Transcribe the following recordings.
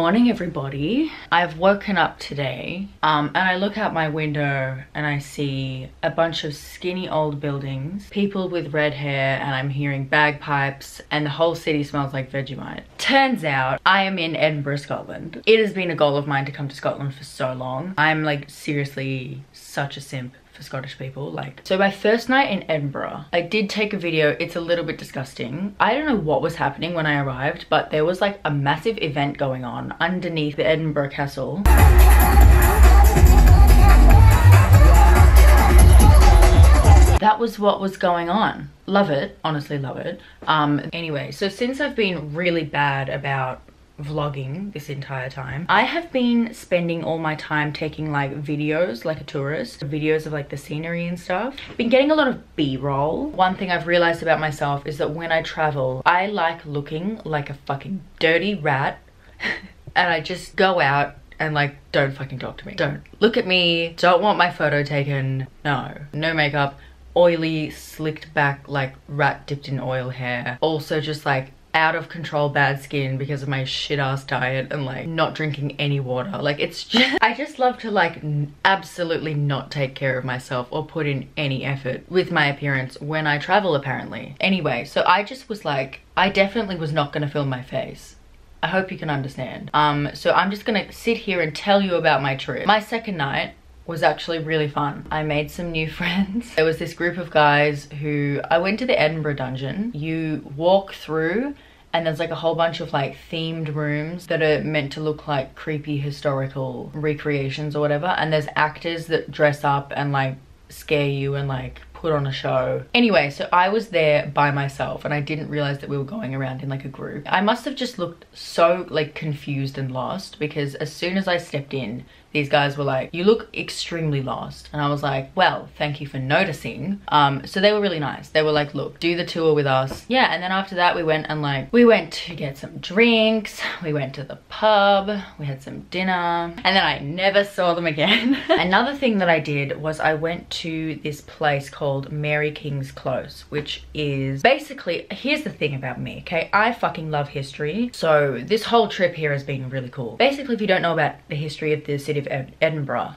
morning, everybody. I've woken up today and I look out my window and I see a bunch of skinny old buildings, people with red hair, and I'm hearing bagpipes, and the whole city smells like Vegemite. Turns out I am in Edinburgh, Scotland. It has been a goal of mine to come to Scotland for so long. I'm like seriously such a simp for Scottish people. Like, so my first night in Edinburgh, I did take a video. It's a little bit disgusting. I don't know what was happening when I arrived, but there was like a massive event going on underneath the Edinburgh Castle. That was what was going on. Love it, honestly love it. Anyway, so since I've been really bad about vlogging this entire time, I have been spending all my time taking like videos like a tourist, videos of like the scenery and stuff. Been getting a lot of b-roll. One thing I've realized about myself is that when I travel, I like looking like a fucking dirty rat and I just go out and like, don't fucking talk to me, don't look at me, don't want my photo taken. No makeup, oily slicked back like rat dipped in oil hair, also just like out of control bad skin because of my shit ass diet and like not drinking any water. Like, it's just, I just love to like absolutely not take care of myself or put in any effort with my appearance when I travel apparently. Anyway, so I just was like, I definitely was not gonna film my face. I hope you can understand. So I'm just gonna sit here and tell you about my trip. My second night was actually really fun. I made some new friends. There was this group of guys who, I went to the Edinburgh dungeon. You walk through and there's like a whole bunch of like themed rooms that are meant to look like creepy historical recreations or whatever. And there's actors that dress up and like scare you and like put on a show. Anyway, so I was there by myself and I didn't realize that we were going around in like a group. I must have just looked so like confused and lost because as soon as I stepped in, these guys were like, you look extremely lost. And I was like, well, thank you for noticing. So they were really nice. They were like, look, do the tour with us. Yeah, and then after that we went to get some drinks. We went to the pub. We had some dinner. And then I never saw them again. Another thing that I did was I went to this place called Mary King's Close, which is basically, here's the thing about me, okay? I fucking love history. So this whole trip here has been really cool. Basically, if you don't know about the history of the city of Edinburgh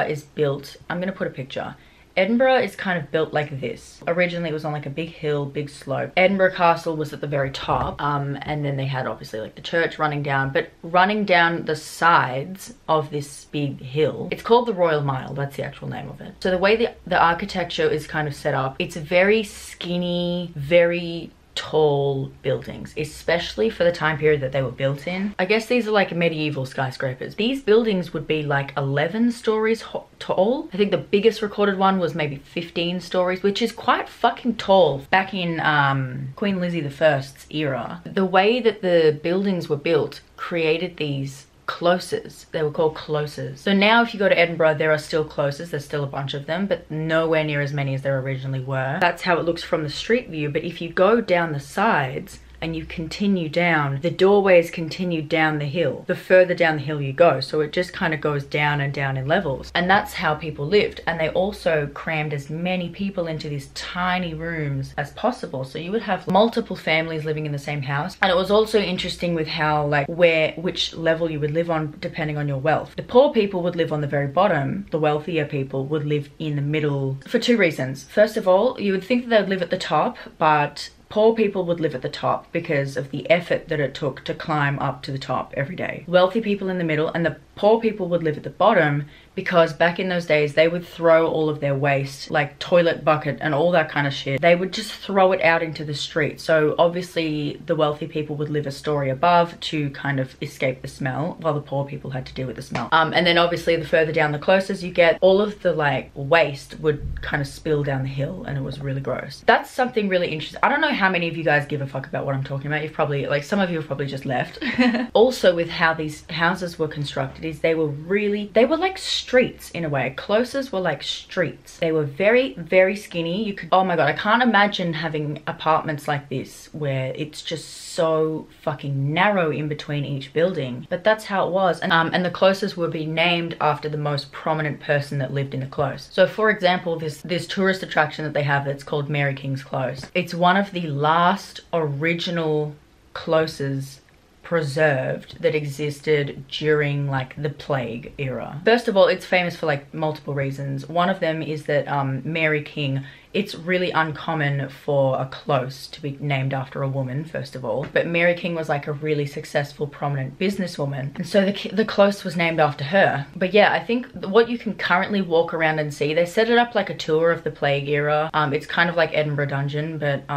is built, I'm gonna put a picture. Edinburgh is kind of built like this. Originally it was on like a big hill, big slope. Edinburgh Castle was at the very top, and then they had obviously like the church running down, but running down the sides of this big hill, it's called the Royal Mile. That's the actual name of it. So the way the architecture is kind of set up, it's very skinny, very tall buildings, especially for the time period that they were built in. I guess these are like medieval skyscrapers. These buildings would be like 11 stories tall. I think the biggest recorded one was maybe 15 stories, which is quite fucking tall. Back in Queen Lizzie I's era, the way that the buildings were built created these closes. They were called closes. So now if you go to Edinburgh, there are still closes. There's still a bunch of them, but nowhere near as many as there originally were. That's how it looks from the street view. But if you go down the sides and you continue down, the doorways continue down the hill, the further down the hill you go. So it just kind of goes down and down in levels. And that's how people lived. And they also crammed as many people into these tiny rooms as possible. So you would have multiple families living in the same house. And it was also interesting with how like which level you would live on depending on your wealth. The poor people would live on the very bottom. The wealthier people would live in the middle for two reasons. First of all, you would think that they would live at the top, but poor people would live at the top because of the effort that it took to climb up to the top every day. Wealthy people in the middle, and the poor people would live at the bottom because back in those days they would throw all of their waste, like toilet bucket and all that kind of shit. They would just throw it out into the street. So obviously the wealthy people would live a story above to kind of escape the smell, while the poor people had to deal with the smell. And then obviously the further down the closest you get, all of the like waste would kind of spill down the hill, and it was really gross. That's something really interesting. I don't know how many of you guys give a fuck about what I'm talking about. You've probably, like, some of you have probably just left. Also with how these houses were constructed is they were like streets in a way. Closes were like streets. They were very, very skinny. You could, oh my god, I can't imagine having apartments like this where it's just so fucking narrow in between each building. But that's how it was. And the closes would be named after the most prominent person that lived in the close. So for example, this tourist attraction that they have that's called Mary King's Close. It's one of the last original closes preserved that existed during like the plague era. First of all, it's famous for like multiple reasons. One of them is that Mary King, it's really uncommon for a close to be named after a woman, first of all. But Mary King was like a really successful, prominent businesswoman. And so the close was named after her. But yeah, I think what you can currently walk around and see, they set it up like a tour of the plague era. It's kind of like Edinburgh Dungeon, but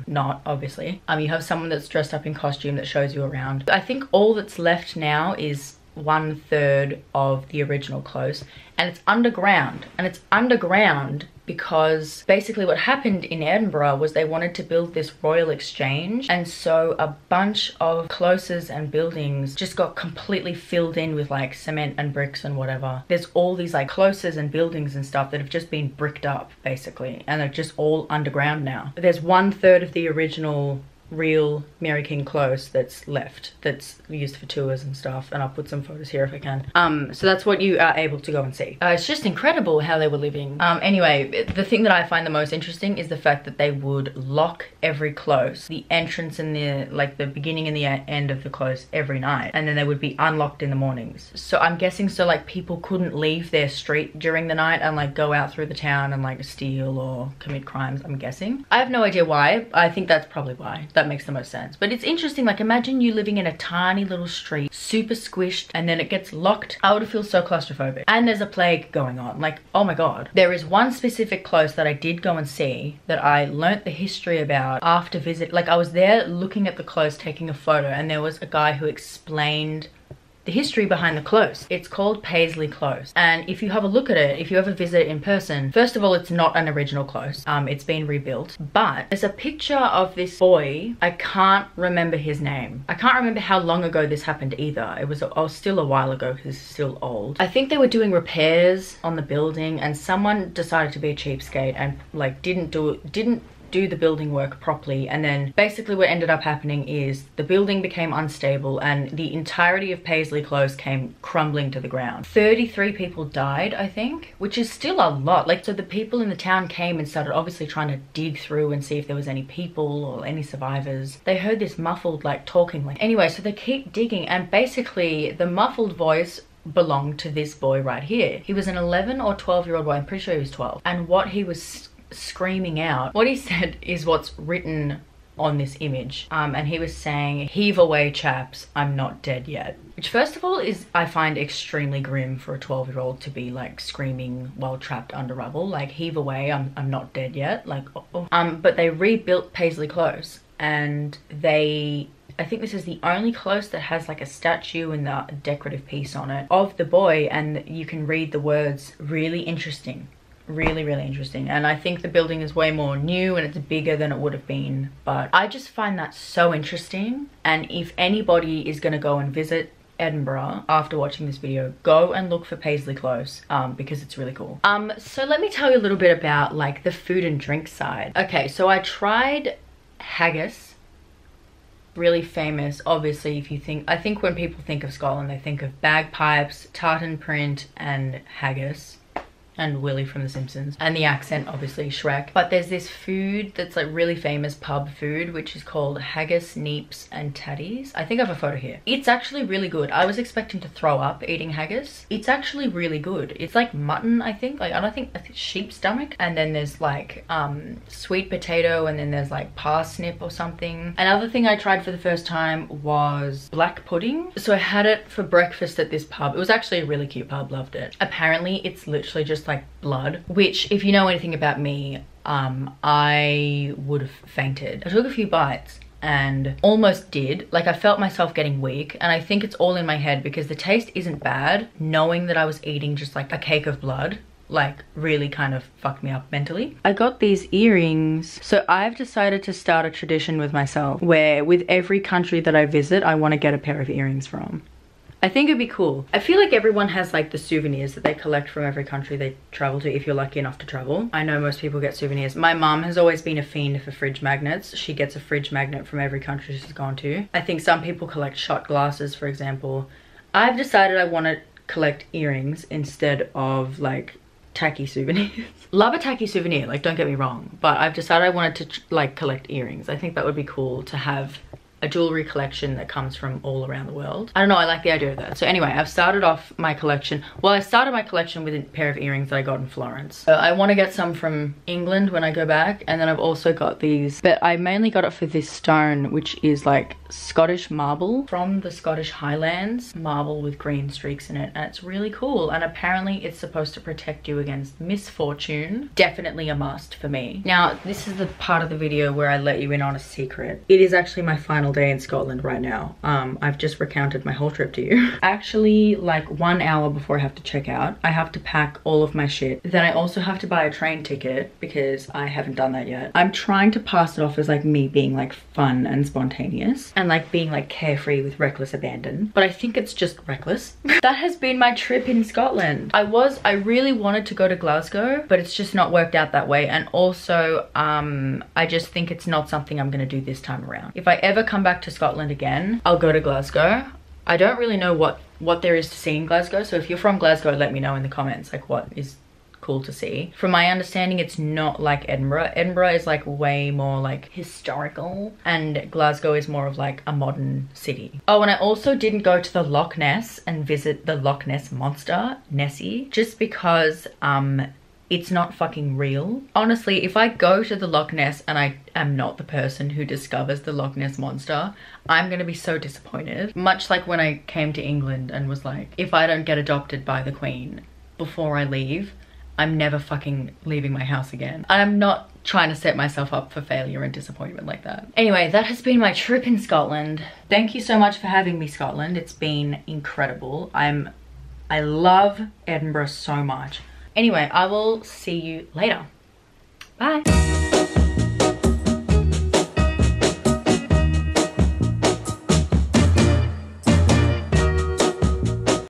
not, obviously. You have someone that's dressed up in costume that shows you around. I think all that's left now is 1/3 of the original close, and it's underground. And it's underground because basically what happened in Edinburgh was they wanted to build this royal exchange, and so a bunch of closes and buildings just got completely filled in with like cement and bricks and whatever. There's all these like closes and buildings and stuff that have just been bricked up basically, and they're just all underground now. There's 1/3 of the original real Mary King close that's left, that's used for tours and stuff, and I'll put some photos here if I can. So that's what you are able to go and see. It's just incredible how they were living. Anyway, the thing that I find the most interesting is the fact that they would lock every close, the entrance and the beginning and the end of the close every night, and then they would be unlocked in the mornings. So I'm guessing so like people couldn't leave their street during the night and like go out through the town and like steal or commit crimes, I'm guessing. I have no idea why. I think that's probably why. That makes the most sense. But it's interesting, like imagine you living in a tiny little street, super squished, and then it gets locked. I would feel so claustrophobic. And there's a plague going on. Like, oh my god. There is one specific close that I did go and see that I learnt the history about after visit. Like I was there looking at the close, taking a photo, and there was a guy who explained the history behind the close. It's called Paisley Close, and if you have a look at it, if you ever visit it in person, first of all, it's not an original close. It's been rebuilt, but there's a picture of this boy. I can't remember his name. I can't remember how long ago this happened either. It was still a while ago because it's still old. I think they were doing repairs on the building, and someone decided to be a cheapskate and like didn't do the building work properly, and then basically what ended up happening is the building became unstable and the entirety of Paisley Close came crumbling to the ground. 33 people died, I think, which is still a lot. Like, so the people in the town came and started obviously trying to dig through and see if there was any people or any survivors. They heard this muffled like talking, like anyway, so they keep digging, and basically the muffled voice belonged to this boy right here. He was an 11 or 12-year-old boy, I'm pretty sure he was 12, and what he was screaming out, what he said is what's written on this image, and he was saying, "Heave away chaps, I'm not dead yet," which first of all is, I find extremely grim for a 12-year-old to be like screaming while trapped under rubble, like heave away, I'm not dead yet, like oh. But they rebuilt Paisley Close, and I think this is the only close that has like a statue and a decorative piece on it of the boy, and you can read the words. Really interesting. Really interesting. And I think the building is way more new and it's bigger than it would have been, but I just find that so interesting. And if anybody is going to go and visit Edinburgh after watching this video, go and look for Paisley Close, because it's really cool. So let me tell you a little bit about like the food and drink side. Okay, so I tried haggis. Really famous, obviously. I think when people think of Scotland, they think of bagpipes, tartan print, and haggis. And Willy from The Simpsons, and the accent, obviously Shrek. But there's this food that's like really famous pub food, which is called haggis, neeps, and tatties. I think I have a photo here. It's actually really good. I was expecting to throw up eating haggis. It's actually really good. It's like mutton, I think. Like I think sheep's stomach, and then there's like sweet potato, and then there's like parsnip or something. Another thing I tried for the first time was black pudding. So I had it for breakfast at this pub. It was actually a really cute pub, loved it. Apparently it's literally just like blood, which if you know anything about me, I would have fainted. I took a few bites and almost did. Like I felt myself getting weak, and I think it's all in my head because the taste isn't bad. Knowing that I was eating just like a cake of blood like really kind of fucked me up mentally. I got these earrings. So I've decided to start a tradition with myself where with every country that I visit, I want to get a pair of earrings from. I think it'd be cool. I feel like everyone has like the souvenirs that they collect from every country they travel to, if you're lucky enough to travel. I know most people get souvenirs. My mum has always been a fiend for fridge magnets. She gets a fridge magnet from every country she's gone to. I think some people collect shot glasses, for example. I've decided I want to collect earrings instead of like tacky souvenirs. Love a tacky souvenir, like don't get me wrong, but I've decided I wanted to like collect earrings. I think that would be cool to have a jewelry collection that comes from all around the world. I don't know, I like the idea of that. So anyway, I've started off my collection. Well, I started my collection with a pair of earrings that I got in Florence. So I want to get some from England when I go back, and then I've also got these, but I mainly got it for this stone, which is like Scottish marble from the Scottish Highlands, marble with green streaks in it, and it's really cool. And apparently it's supposed to protect you against misfortune. Definitely a must for me. Now, this is the part of the video where I let you in on a secret. It is actually my final day in Scotland right now. I've just recounted my whole trip to you. Actually, like 1 hour before I have to check out, I have to pack all of my shit. Then I also have to buy a train ticket because I haven't done that yet. I'm trying to pass it off as like me being like fun and spontaneous and like being like carefree with reckless abandon, but I think it's just reckless. That has been my trip in Scotland. I really wanted to go to Glasgow, but it's just not worked out that way. And also I just think it's not something I'm gonna do this time around. If I ever come back to Scotland again, I'll go to Glasgow. I don't really know what there is to see in Glasgow, so if you're from Glasgow, let me know in the comments like what is cool to see. From my understanding, it's not like Edinburgh. Edinburgh is like way more like historical, and Glasgow is more of like a modern city. Oh, and I also didn't go to the Loch Ness and visit the Loch Ness monster, Nessie, just because it's not fucking real. Honestly, if I go to the Loch Ness and I am not the person who discovers the Loch Ness monster, I'm gonna be so disappointed. Much like when I came to England and was like, if I don't get adopted by the Queen before I leave, I'm never fucking leaving my house again. I'm not trying to set myself up for failure and disappointment like that. Anyway, that has been my trip in Scotland. Thank you so much for having me, Scotland. It's been incredible. I love Edinburgh so much. Anyway, I will see you later. Bye.